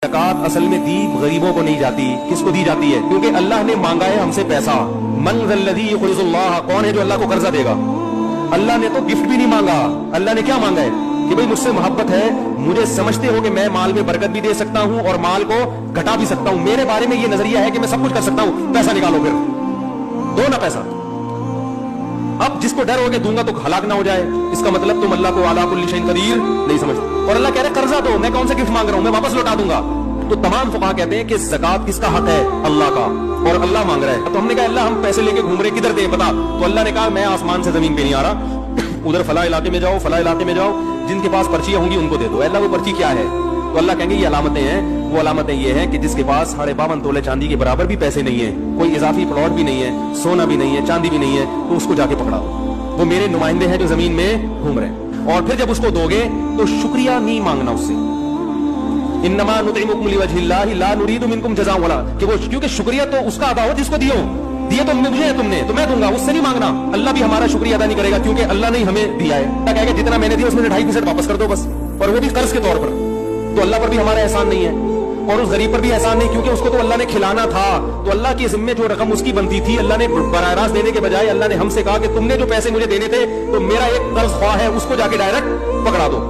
ज़कात असल में दी गरीबों को नहीं जाती, किसको दी जाती है? क्योंकि अल्लाह ने मांगा है हमसे पैसा। मन ज़ल्लज़ी युक़रिज़ुल्लाह, कौन है जो अल्लाह को कर्जा देगा? अल्लाह ने तो गिफ्ट भी नहीं मांगा। अल्लाह ने क्या मांगा है कि भाई मुझसे मोहब्बत है, मुझे समझते हो कि मैं माल में बरकत भी दे सकता हूं और माल को घटा भी सकता हूं, मेरे बारे में ये नजरिया है कि मैं सब कुछ कर सकता हूं, पैसा निकालो, फिर दो ना पैसा। अब जिसको डर हो के दूंगा तो हलाक ना हो जाए, इसका मतलब तुम अल्लाह को अला कुल्ली शैइन कदीर नहीं समझते। और अल्लाह कह रहे कर्जा दो, मैं कौन सा गिफ्ट मांग रहा हूं, मैं वापस लौटा दूंगा। तो तमाम फुक़हा कहते हैं कि ज़कात किसका हक है? अल्लाह का, और अल्लाह मांग रहा है। तो हमने कहा अल्लाह हम पैसे लेके घूम रहे, किधर दें बता? तो अल्लाह ने कहा मैं आसमान से जमीन पे नहीं आ रहा, उधर फला इलाके में जाओ, फला इलाके में जाओ, जिनके पास पर्चियां होंगी उनको दे दो। अल्लाह वो पर्ची क्या है? तो अल्लाह कहेंगे ये अलामतें हैं। वो अलामतें ये हैं कि जिसके पास 52.5 तोले चांदी के बराबर भी पैसे नहीं है, कोई इजाफी प्लॉट भी नहीं है, सोना भी नहीं है, चांदी भी नहीं है, तो उसको जाके पकड़ा दो। वो मेरे नुमाइंदे हैं जो जमीन में घूम रहे हैं। और फिर जब उसको दोगे तो शुक्रिया नहीं मांगना उससे। इन्नमा नुतिमुकुम लिवजहिल्लाहि ला नुरीदु मिनकुम जज़ाअन वला, कि वो क्योंकि शुक्रिया तो उसका अदा हो जिसको दिए तो मुझे है, तुमने तो मैं दूंगा, उससे नहीं मांगना। अल्लाह भी हमारा शुक्रिया अदा नहीं करेगा क्योंकि अल्लाह ने ही हमें दिया है। अल्लाह कहेगा जितना मैंने दिया उसमें से 2.5% वापस कर दो बस, और वो भी कर्ज के तौर पर। तो अल्लाह पर भी हमारा एहसान नहीं है और उस गरीब पर भी एहसान नहीं, क्योंकि उसको तो अल्लाह ने खिलाना था। तो अल्लाह की जिम्मे जो रकम उसकी बनती थी, अल्लाह ने बराह रास्त देने के बजाय अल्लाह ने हमसे कहा कि तुमने जो पैसे मुझे देने थे तो मेरा एक कर्ज ख्वाह है, उसको जाके डायरेक्ट पकड़ा दो।